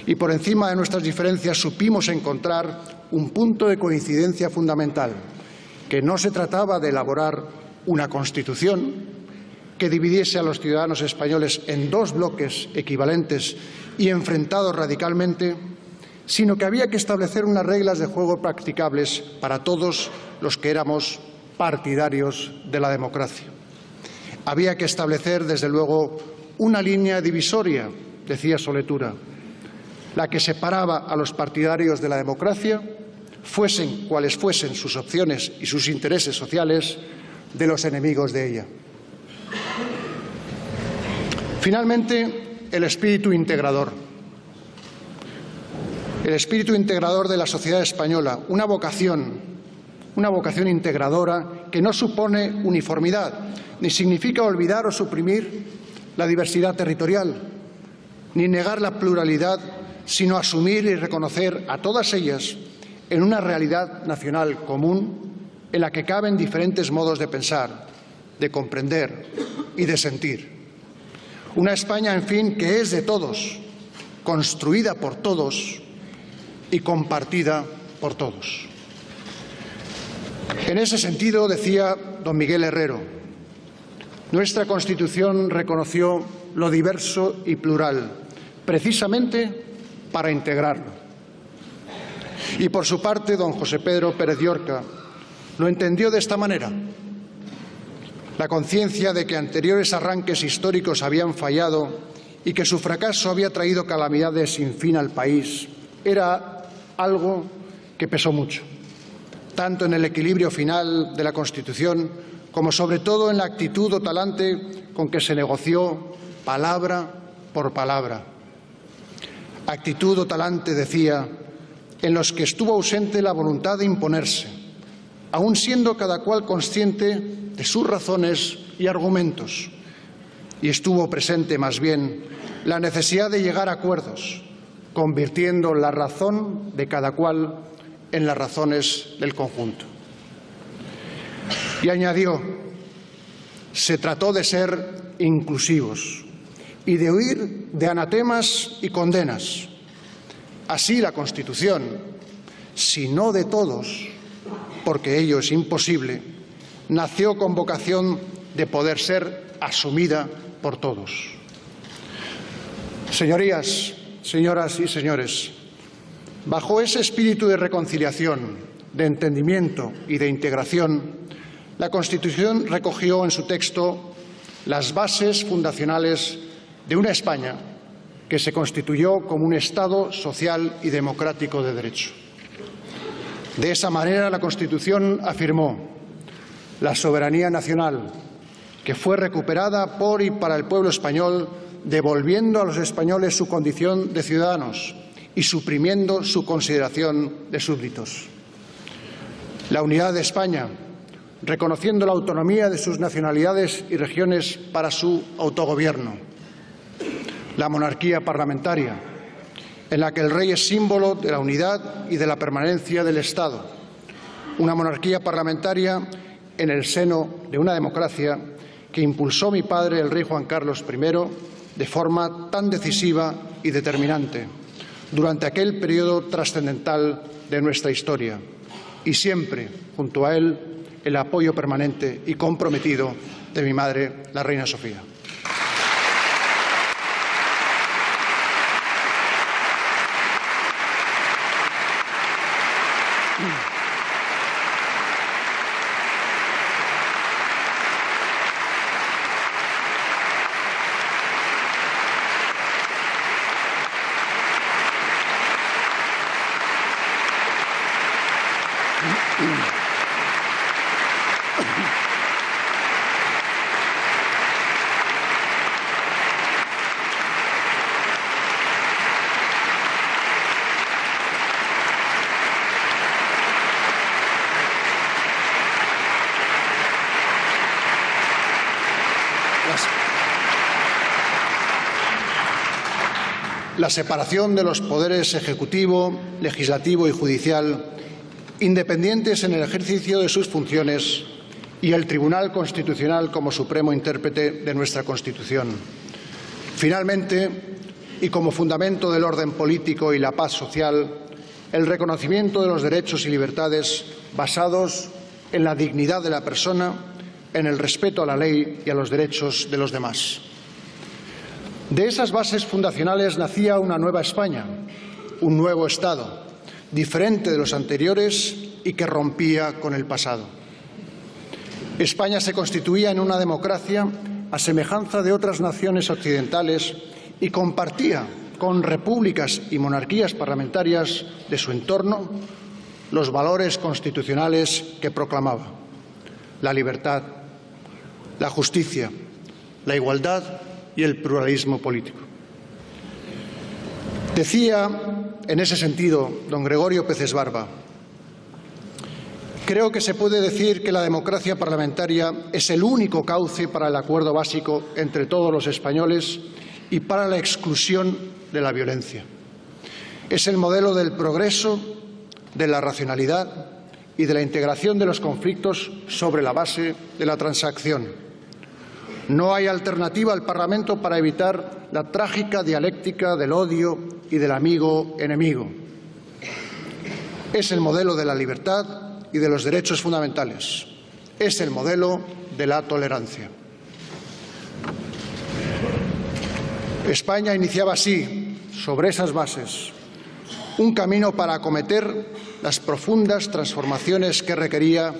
Y por encima de nuestras diferencias supimos encontrar un punto de coincidencia fundamental, que no se trataba de elaborar una Constitución que dividiese a los ciudadanos españoles en 2 bloques equivalentes y enfrentados radicalmente, sino que había que establecer unas reglas de juego practicables para todos los que éramos partidarios de la democracia. Había que establecer, desde luego, una línea divisoria, decía Solé Tura, la que separaba a los partidarios de la democracia, fuesen cuales fuesen sus opciones y sus intereses sociales, de los enemigos de ella. Finalmente, el espíritu integrador. El espíritu integrador de la sociedad española, una vocación integradora que no supone uniformidad, ni significa olvidar o suprimir la diversidad territorial, ni negar la pluralidad, sino asumir y reconocer a todas ellas en una realidad nacional común en la que caben diferentes modos de pensar, de comprender y de sentir. Una España, en fin, que es de todos, construida por todos y compartida por todos. En ese sentido, decía don Miguel Herrero, nuestra Constitución reconoció lo diverso y plural, precisamente para integrarlo. Y por su parte, don José Pedro Pérez Llorca lo entendió de esta manera. La conciencia de que anteriores arranques históricos habían fallado y que su fracaso había traído calamidades sin fin al país era algo que pesó mucho, tanto en el equilibrio final de la Constitución como sobre todo en la actitud o talante con que se negoció palabra por palabra. Actitud o talante, decía, en los que estuvo ausente la voluntad de imponerse, aun siendo cada cual consciente de sus razones y argumentos, y estuvo presente más bien la necesidad de llegar a acuerdos, convirtiendo la razón de cada cual en las razones del conjunto. Y añadió, se trató de ser inclusivos y de huir de anatemas y condenas. Así la Constitución, si no de todos, porque ello es imposible, nació con vocación de poder ser asumida por todos. Señorías, señoras y señores, bajo ese espíritu de reconciliación, de entendimiento y de integración, la Constitución recogió en su texto las bases fundacionales de una España que se constituyó como un Estado social y democrático de derecho. De esa manera, la Constitución afirmó la soberanía nacional, que fue recuperada por y para el pueblo español, devolviendo a los españoles su condición de ciudadanos y suprimiendo su consideración de súbditos. La unidad de España, reconociendo la autonomía de sus nacionalidades y regiones para su autogobierno. La monarquía parlamentaria, en la que el rey es símbolo de la unidad y de la permanencia del Estado. Una monarquía parlamentaria en el seno de una democracia que impulsó mi padre, el rey Juan Carlos I, de forma tan decisiva y determinante durante aquel periodo trascendental de nuestra historia, y siempre, junto a él, el apoyo permanente y comprometido de mi madre, la reina Sofía. La separación de los poderes ejecutivo, legislativo y judicial, independientes en el ejercicio de sus funciones, y el Tribunal Constitucional como supremo intérprete de nuestra Constitución. Finalmente, y como fundamento del orden político y la paz social, el reconocimiento de los derechos y libertades basados en la dignidad de la persona, en el respeto a la ley y a los derechos de los demás. De esas bases fundacionales nacía una nueva España, un nuevo Estado, diferente de los anteriores y que rompía con el pasado. España se constituía en una democracia a semejanza de otras naciones occidentales y compartía con repúblicas y monarquías parlamentarias de su entorno los valores constitucionales que proclamaba: la libertad, la justicia, la igualdad y el pluralismo político. Decía en ese sentido don Gregorio Pérez Barba: creo que se puede decir que la democracia parlamentaria es el único cauce para el acuerdo básico entre todos los españoles y para la exclusión de la violencia. Es el modelo del progreso, de la racionalidad y de la integración de los conflictos sobre la base de la transacción. No hay alternativa al Parlamento para evitar la trágica dialéctica del odio y del amigo-enemigo. Es el modelo de la libertad y de los derechos fundamentales. Es el modelo de la tolerancia. España iniciaba así, sobre esas bases, un camino para acometer las profundas transformaciones que requería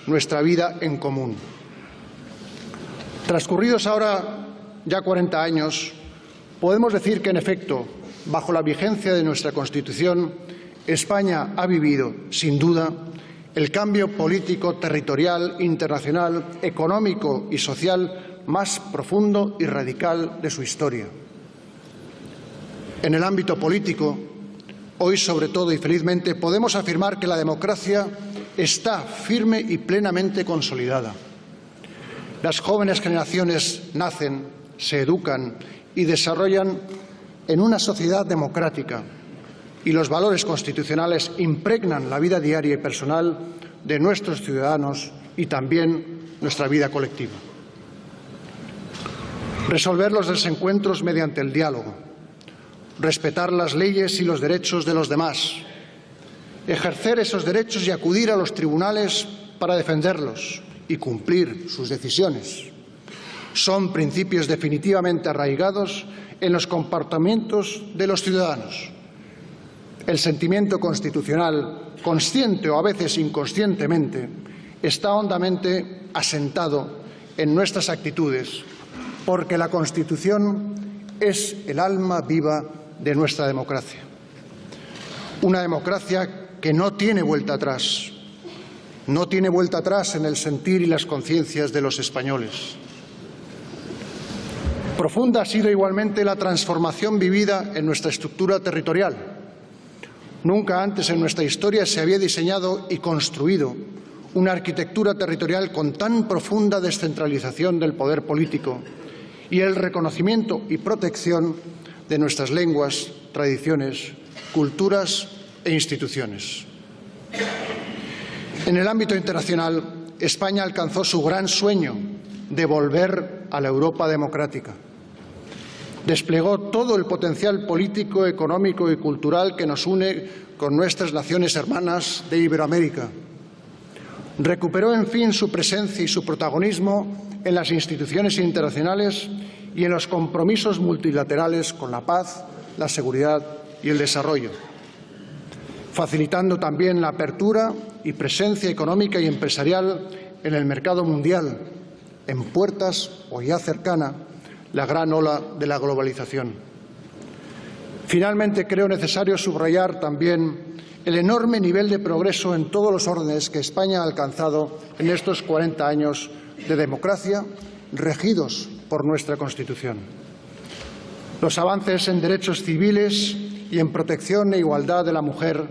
nuestra vida en común. Transcurridos ahora ya 40 años, podemos decir que, en efecto, bajo la vigencia de nuestra Constitución, España ha vivido, sin duda, el cambio político, territorial, internacional, económico y social más profundo y radical de su historia. En el ámbito político, hoy sobre todo y felizmente, podemos afirmar que la democracia está firme y plenamente consolidada. Las jóvenes generaciones nacen, se educan y desarrollan en una sociedad democrática, y los valores constitucionales impregnan la vida diaria y personal de nuestros ciudadanos y también nuestra vida colectiva. Resolver los desencuentros mediante el diálogo, respetar las leyes y los derechos de los demás, ejercer esos derechos y acudir a los tribunales para defenderlos y cumplir sus decisiones, son principios definitivamente arraigados en los comportamientos de los ciudadanos. El sentimiento constitucional, consciente o a veces inconscientemente, está hondamente asentado en nuestras actitudes, porque la Constitución es el alma viva de nuestra democracia. Una democracia que no tiene vuelta atrás. No tiene vuelta atrás en el sentir y las conciencias de los españoles. Profunda ha sido igualmente la transformación vivida en nuestra estructura territorial. Nunca antes en nuestra historia se había diseñado y construido una arquitectura territorial con tan profunda descentralización del poder político y el reconocimiento y protección de nuestras lenguas, tradiciones, culturas e instituciones. En el ámbito internacional, España alcanzó su gran sueño de volver a la Europa democrática. Desplegó todo el potencial político, económico y cultural que nos une con nuestras naciones hermanas de Iberoamérica. Recuperó, en fin, su presencia y su protagonismo en las instituciones internacionales y en los compromisos multilaterales con la paz, la seguridad y el desarrollo, facilitando también la apertura y presencia económica y empresarial en el mercado mundial, en puertas o ya cercana la gran ola de la globalización. Finalmente, creo necesario subrayar también el enorme nivel de progreso en todos los órdenes que España ha alcanzado en estos 40 años de democracia, regidos por nuestra Constitución. Los avances en derechos civiles y en protección e igualdad de la mujer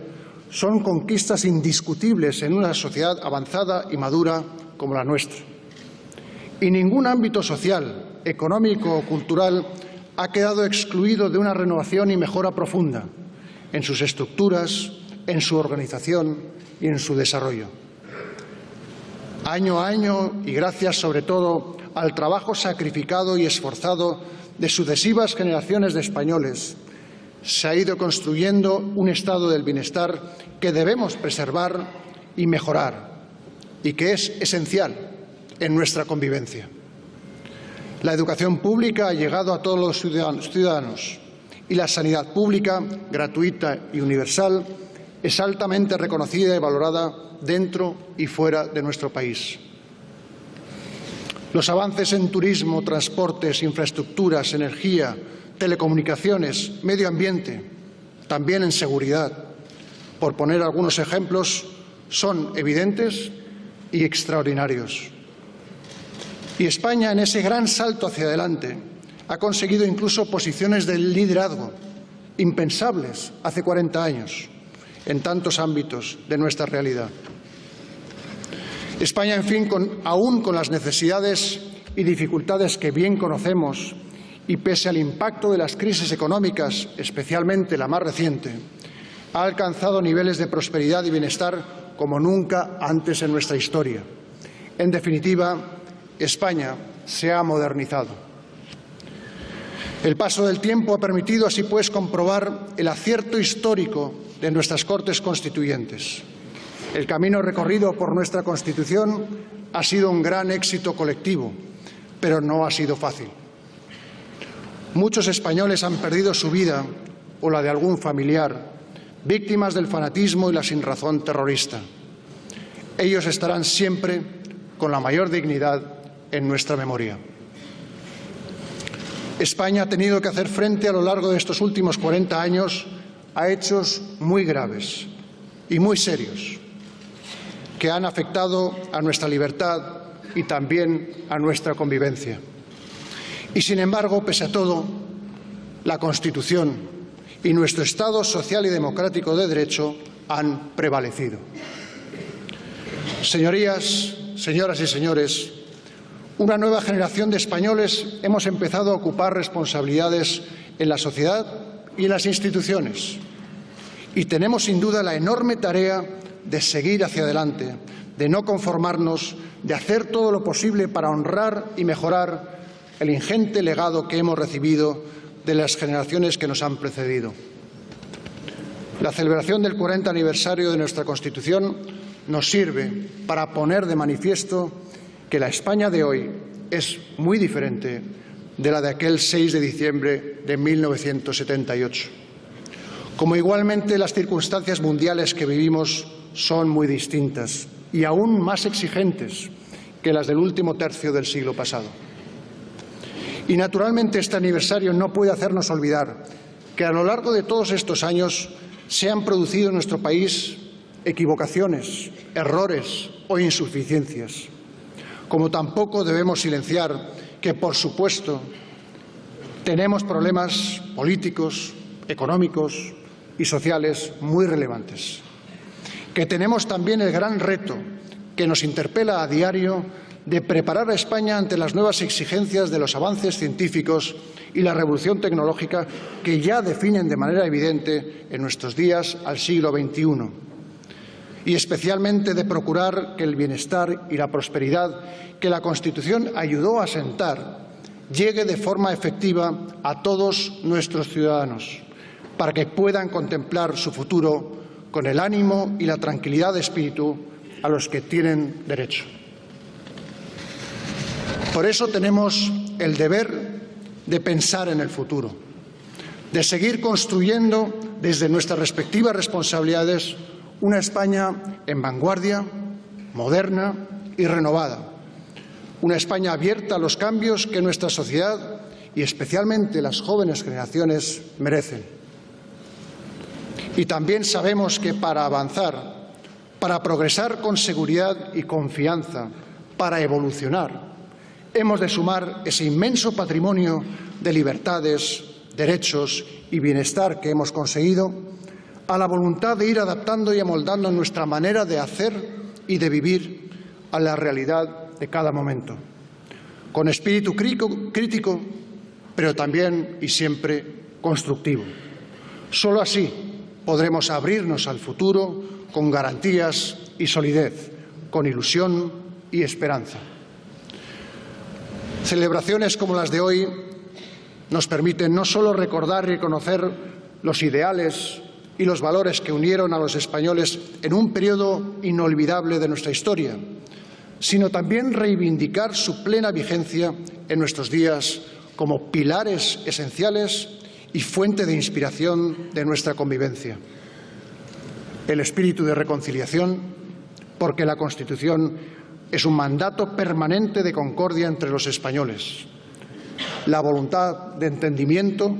son conquistas indiscutibles en una sociedad avanzada y madura como la nuestra. Y ningún ámbito social, económico o cultural ha quedado excluido de una renovación y mejora profunda en sus estructuras, en su organización y en su desarrollo. Año a año, y gracias sobre todo al trabajo sacrificado y esforzado de sucesivas generaciones de españoles, se ha ido construyendo un estado del bienestar que debemos preservar y mejorar, y que es esencial en nuestra convivencia. La educación pública ha llegado a todos los ciudadanos y la sanidad pública, gratuita y universal, es altamente reconocida y valorada dentro y fuera de nuestro país. Los avances en turismo, transportes, infraestructuras, energía, telecomunicaciones, medio ambiente, también en seguridad, por poner algunos ejemplos, son evidentes y extraordinarios. Y España, en ese gran salto hacia adelante, ha conseguido incluso posiciones de liderazgo impensables hace 40 años en tantos ámbitos de nuestra realidad. España, en fin, aún con las necesidades y dificultades que bien conocemos y pese al impacto de las crisis económicas, especialmente la más reciente, ha alcanzado niveles de prosperidad y bienestar como nunca antes en nuestra historia. En definitiva, España se ha modernizado. El paso del tiempo ha permitido, así pues, comprobar el acierto histórico de nuestras Cortes Constituyentes El camino recorrido por nuestra Constitución ha sido un gran éxito colectivo, pero no ha sido fácil. Muchos españoles han perdido su vida o la de algún familiar, víctimas del fanatismo y la sinrazón terrorista. Ellos estarán siempre con la mayor dignidad en nuestra memoria. España ha tenido que hacer frente a lo largo de estos últimos 40 años a hechos muy graves y muy serios que han afectado a nuestra libertad y también a nuestra convivencia. Y, sin embargo, pese a todo, la Constitución y nuestro Estado social y democrático de derecho han prevalecido. Señorías, señoras y señores, una nueva generación de españoles hemos empezado a ocupar responsabilidades en la sociedad y en las instituciones. Y tenemos, sin duda, la enorme tarea de seguir hacia adelante, de no conformarnos, de hacer todo lo posible para honrar y mejorar el ingente legado que hemos recibido de las generaciones que nos han precedido. La celebración del 40 aniversario de nuestra Constitución nos sirve para poner de manifiesto que la España de hoy es muy diferente de la de aquel 6 de diciembre de 1978. Como igualmente las circunstancias mundiales que vivimos son muy distintas y aún más exigentes que las del último tercio del siglo pasado. Y, naturalmente, este aniversario no puede hacernos olvidar que a lo largo de todos estos años se han producido en nuestro país equivocaciones, errores o insuficiencias. Como tampoco debemos silenciar que, por supuesto, tenemos problemas políticos, económicos y sociales muy relevantes. Que tenemos también el gran reto que nos interpela a diario de preparar a España ante las nuevas exigencias de los avances científicos y la revolución tecnológica que ya definen de manera evidente en nuestros días al siglo XXI. Y especialmente de procurar que el bienestar y la prosperidad que la Constitución ayudó a asentar llegue de forma efectiva a todos nuestros ciudadanos, para que puedan contemplar su futuro con el ánimo y la tranquilidad de espíritu a los que tienen derecho. Por eso tenemos el deber de pensar en el futuro, de seguir construyendo desde nuestras respectivas responsabilidades una España en vanguardia, moderna y renovada. Una España abierta a los cambios que nuestra sociedad y especialmente las jóvenes generaciones merecen. Y también sabemos que para avanzar, para progresar con seguridad y confianza, para evolucionar, hemos de sumar ese inmenso patrimonio de libertades, derechos y bienestar que hemos conseguido a la voluntad de ir adaptando y amoldando nuestra manera de hacer y de vivir a la realidad de cada momento, con espíritu crítico, pero también y siempre constructivo. Solo así podremos abrirnos al futuro con garantías y solidez, con ilusión y esperanza. Celebraciones como las de hoy nos permiten no solo recordar y reconocer los ideales y los valores que unieron a los españoles en un periodo inolvidable de nuestra historia, sino también reivindicar su plena vigencia en nuestros días como pilares esenciales y fuente de inspiración de nuestra convivencia. El espíritu de reconciliación, porque la Constitución es un mandato permanente de concordia entre los españoles. La voluntad de entendimiento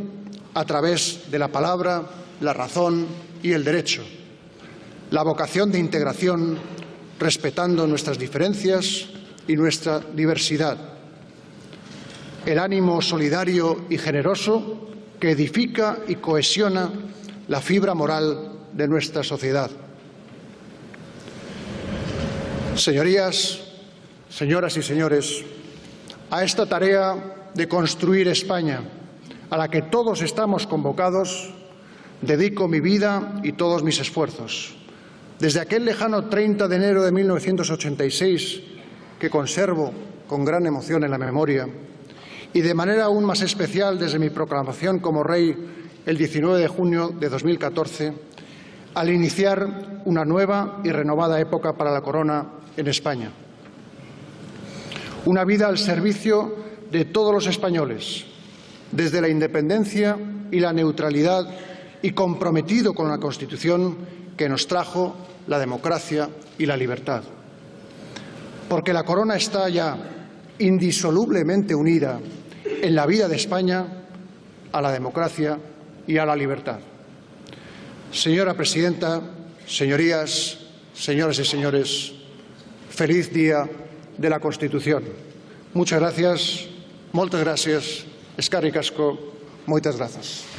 a través de la palabra, la razón y el derecho. La vocación de integración respetando nuestras diferencias y nuestra diversidad. El ánimo solidario y generoso que edifica y cohesiona la fibra moral de nuestra sociedad. Señorías, señoras y señores, a esta tarea de construir España, a la que todos estamos convocados, dedico mi vida y todos mis esfuerzos. Desde aquel lejano 30 de enero de 1986, que conservo con gran emoción en la memoria, y de manera aún más especial desde mi proclamación como rey el 19 de junio de 2014, al iniciar una nueva y renovada época para la Corona en España. Una vida al servicio de todos los españoles, desde la independencia y la neutralidad, y comprometido con la Constitución que nos trajo la democracia y la libertad. Porque la Corona está ya indisolublemente unida en la vida de España a la democracia y a la libertad. Señora presidenta, señorías, señoras y señores, feliz Día de la Constitución. Muchas gracias, moltes gràcies, eskerrik asko, moitas grazas.